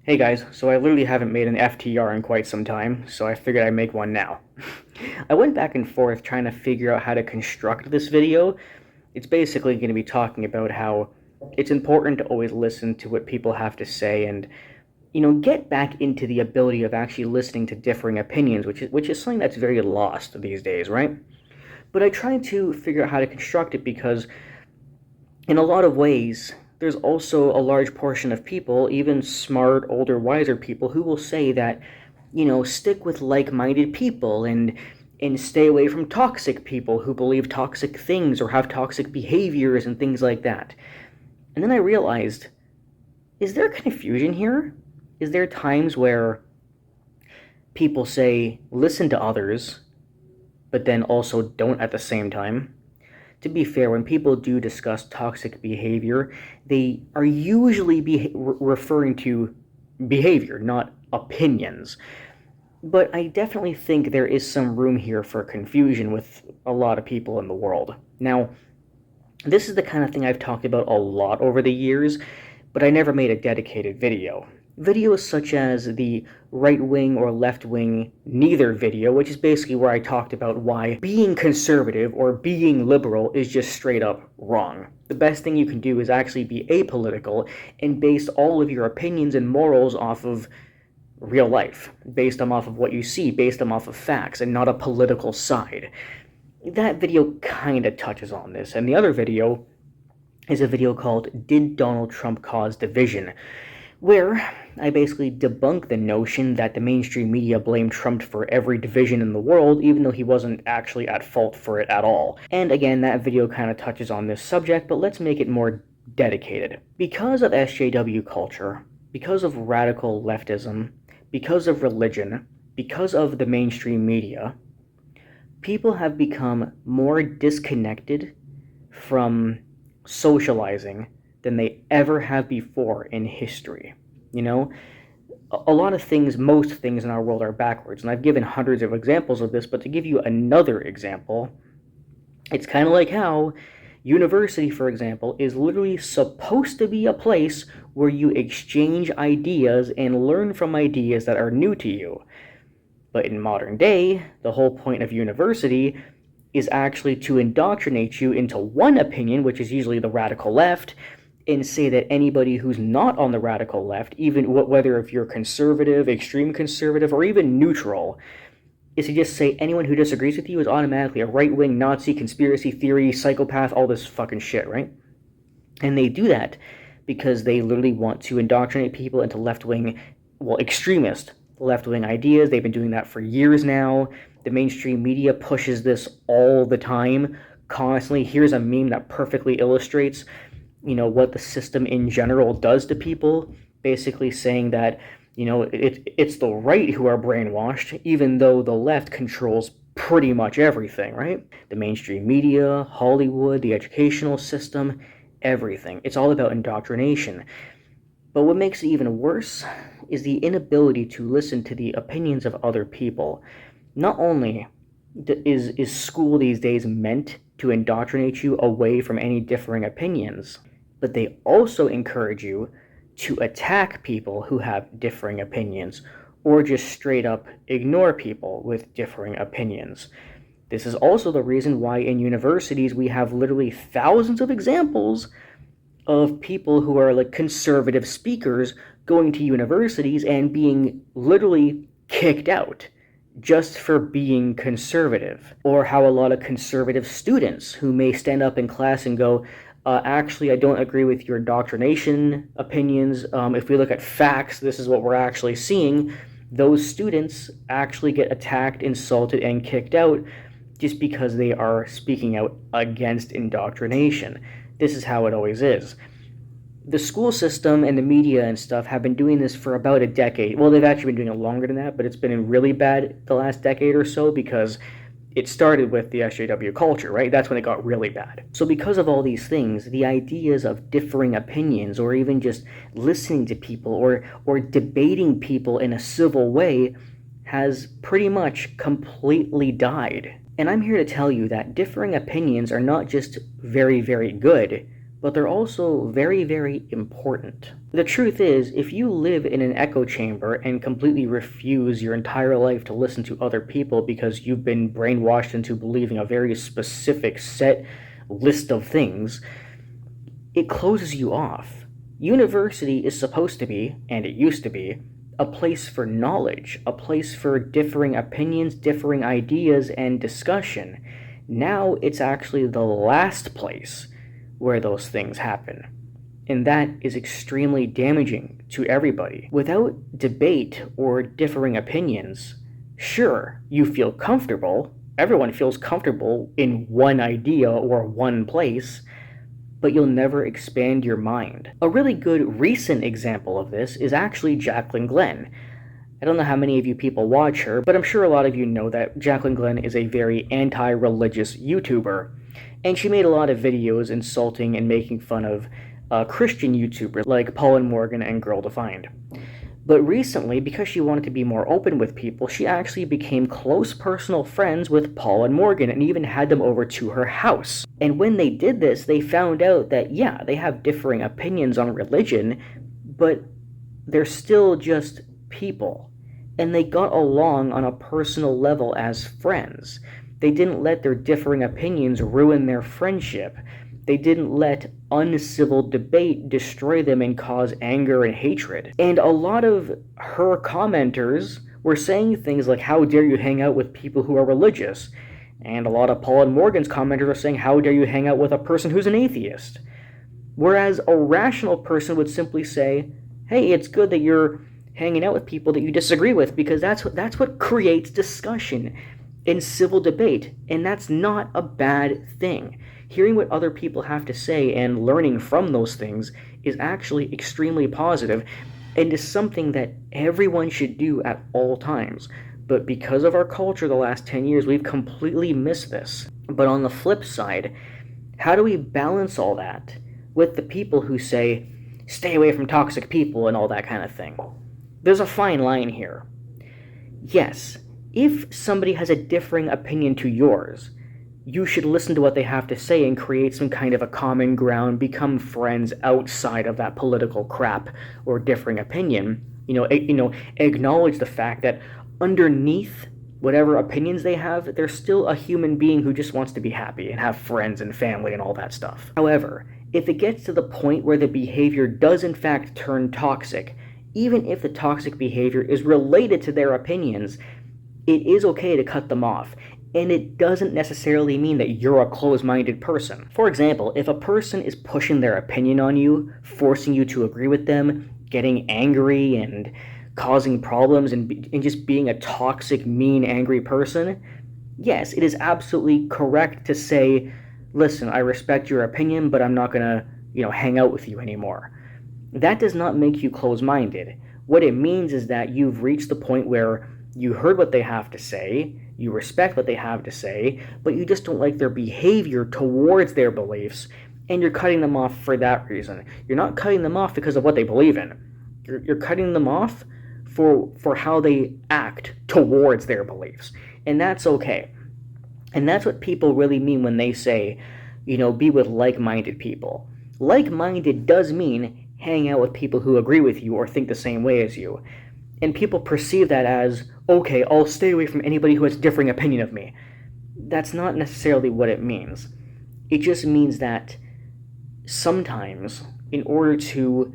Hey guys, so I literally haven't made an FTR in quite some time, so I figured I'd make one now. I went back and forth trying to figure out how to construct this video. It's basically going to be talking about how it's important to always listen to what people have to say and, get back into the ability of actually listening to differing opinions, which is something that's very lost these days, right? But I tried to figure out how to construct it because in a lot of ways, there's also a large portion of people, even smart, older, wiser people, who will say that, stick with like-minded people and stay away from toxic people who believe toxic things or have toxic behaviors and things like that. And then I realized, is there confusion here? Is there times where people say listen to others, but then also don't at the same time? To be fair, when people do discuss toxic behavior, they are usually referring to behavior, not opinions. But I definitely think there is some room here for confusion with a lot of people in the world. Now, this is the kind of thing I've talked about a lot over the years, but I never made a dedicated video. Videos such as the right wing or left wing neither video, which is basically where I talked about why being conservative or being liberal is just straight up wrong. The best thing you can do is actually be apolitical and base all of your opinions and morals off of real life, based them off of what you see, based them off of facts, and not a political side. That video kind of touches on this, and the other video is a video called Did Donald Trump Cause Division?, where I basically debunk the notion that the mainstream media blamed Trump for every division in the world, even though he wasn't actually at fault for it at all. And again, that video kind of touches on this subject, but let's make it more dedicated. Because of SJW culture, because of radical leftism, because of religion, because of the mainstream media, people have become more disconnected from socializing than they ever have before in history. A lot of things, most things in our world are backwards, and I've given hundreds of examples of this, but to give you another example, it's kind of like how university, for example, is literally supposed to be a place where you exchange ideas and learn from ideas that are new to you. But in modern day, the whole point of university is actually to indoctrinate you into one opinion, which is usually the radical left, and say that anybody who's not on the radical left, even whether if you're conservative, extreme conservative, or even neutral, is to just say anyone who disagrees with you is automatically a right-wing Nazi, conspiracy theory, psychopath, all this fucking shit, right? And they do that because they literally want to indoctrinate people into left-wing, extremist left-wing ideas. They've been doing that for years now. The mainstream media pushes this all the time, constantly. Here's a meme that perfectly illustrates what the system in general does to people, basically saying that, it's the right who are brainwashed, even though the left controls pretty much everything, right? The mainstream media, Hollywood, the educational system, everything. It's all about indoctrination. But what makes it even worse is the inability to listen to the opinions of other people. Not only is school these days meant to indoctrinate you away from any differing opinions, but they also encourage you to attack people who have differing opinions, or just straight up ignore people with differing opinions. This is also the reason why in universities we have literally thousands of examples of people who are like conservative speakers going to universities and being literally kicked out just for being conservative. Or how a lot of conservative students who may stand up in class and go, actually, I don't agree with your indoctrination opinions. If we look at facts, this is what we're actually seeing. Those students actually get attacked, insulted, and kicked out just because they are speaking out against indoctrination. This is how it always is. The school system and the media and stuff have been doing this for about a decade. Well, they've actually been doing it longer than that, but it's been really bad the last decade or so because it started with the SJW culture, right? That's when it got really bad. So because of all these things, the ideas of differing opinions, or even just listening to people, or debating people in a civil way, has pretty much completely died. And I'm here to tell you that differing opinions are not just very, very good, but they're also very, very important. The truth is, if you live in an echo chamber and completely refuse your entire life to listen to other people because you've been brainwashed into believing a very specific set list of things, it closes you off. University is supposed to be, and it used to be, a place for knowledge, a place for differing opinions, differing ideas, and discussion. Now it's actually the last place where those things happen. And that is extremely damaging to everybody. Without debate or differing opinions, sure, you feel comfortable. Everyone feels comfortable in one idea or one place, but you'll never expand your mind. A really good recent example of this is actually Jaclyn Glenn. I don't know how many of you people watch her, but I'm sure a lot of you know that Jaclyn Glenn is a very anti-religious YouTuber, and she made a lot of videos insulting and making fun of Christian YouTubers like Paul and Morgan and Girl Defined. But recently, because she wanted to be more open with people, she actually became close personal friends with Paul and Morgan and even had them over to her house. And when they did this, they found out that, yeah, they have differing opinions on religion, but they're still just people. And they got along on a personal level as friends. They didn't let their differing opinions ruin their friendship. They didn't let uncivil debate destroy them and cause anger and hatred. And a lot of her commenters were saying things like, how dare you hang out with people who are religious? And a lot of Paul and Morgan's commenters are saying, how dare you hang out with a person who's an atheist? Whereas a rational person would simply say, hey, it's good that you're hanging out with people that you disagree with, because that's what creates discussion and civil debate, and that's not a bad thing. Hearing what other people have to say and learning from those things is actually extremely positive and is something that everyone should do at all times. But because of our culture the last 10 years, we've completely missed this. But on the flip side, how do we balance all that with the people who say, stay away from toxic people and all that kind of thing? There's a fine line here. Yes, if somebody has a differing opinion to yours, you should listen to what they have to say and create some kind of a common ground, become friends outside of that political crap or differing opinion. Acknowledge the fact that underneath whatever opinions they have, they're still a human being who just wants to be happy and have friends and family and all that stuff. However, if it gets to the point where the behavior does in fact turn toxic, even if the toxic behavior is related to their opinions, it is okay to cut them off. And it doesn't necessarily mean that you're a closed-minded person. For example, if a person is pushing their opinion on you, forcing you to agree with them, getting angry and causing problems and just being a toxic, mean, angry person, yes, it is absolutely correct to say, listen, I respect your opinion, but I'm not going to, hang out with you anymore. That does not make you closed-minded. What it means is that you've reached the point where you heard what they have to say, you respect what they have to say, but you just don't like their behavior towards their beliefs, and you're cutting them off for that reason. You're not cutting them off because of what they believe in. You're cutting them off for how they act towards their beliefs, and that's okay. And that's what people really mean when they say, be with like-minded people. Like-minded does mean hang out with people who agree with you or think the same way as you. And people perceive that as, okay, I'll stay away from anybody who has a differing opinion of me. That's not necessarily what it means. It just means that sometimes, in order to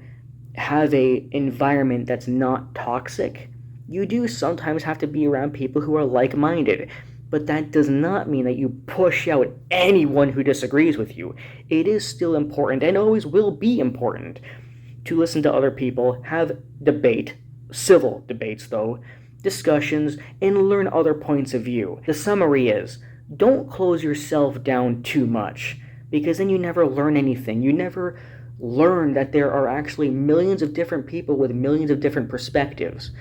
have an environment that's not toxic, you do sometimes have to be around people who are like-minded. But that does not mean that you push out anyone who disagrees with you. It is still important, and always will be important, to listen to other people, have debate, civil debates though, discussions, and learn other points of view. The summary is, don't close yourself down too much, because then you never learn anything. You never learn that there are actually millions of different people with millions of different perspectives.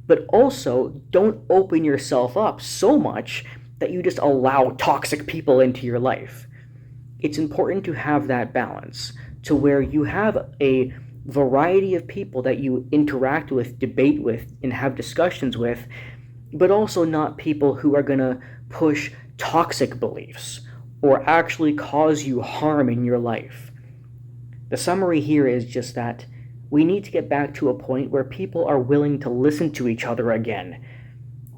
But also, don't open yourself up so much that you just allow toxic people into your life. It's important to have that balance, to where you have a variety of people that you interact with, debate with, and have discussions with, but also not people who are going to push toxic beliefs or actually cause you harm in your life. The summary here is just that we need to get back to a point where people are willing to listen to each other again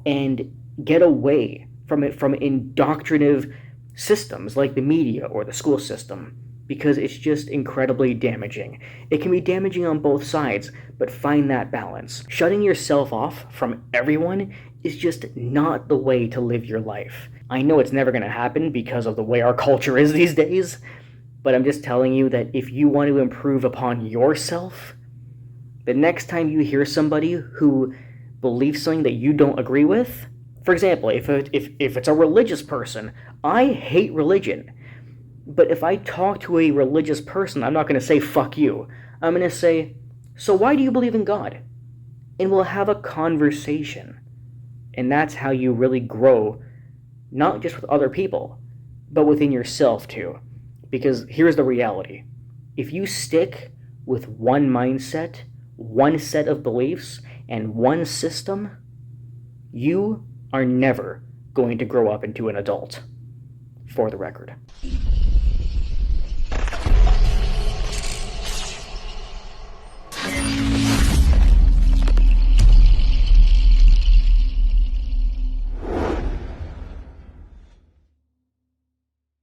and get away from indoctrinative systems like the media or the school system, because it's just incredibly damaging. It can be damaging on both sides, but find that balance. Shutting yourself off from everyone is just not the way to live your life. I know it's never going to happen because of the way our culture is these days, but I'm just telling you that if you want to improve upon yourself, the next time you hear somebody who believes something that you don't agree with, for example, if it's a religious person, I hate religion. But if I talk to a religious person, I'm not going to say, fuck you. I'm going to say, so why do you believe in God? And we'll have a conversation. And that's how you really grow, not just with other people, but within yourself too. Because here's the reality. If you stick with one mindset, one set of beliefs, and one system, you are never going to grow up into an adult. For the record. Yeah.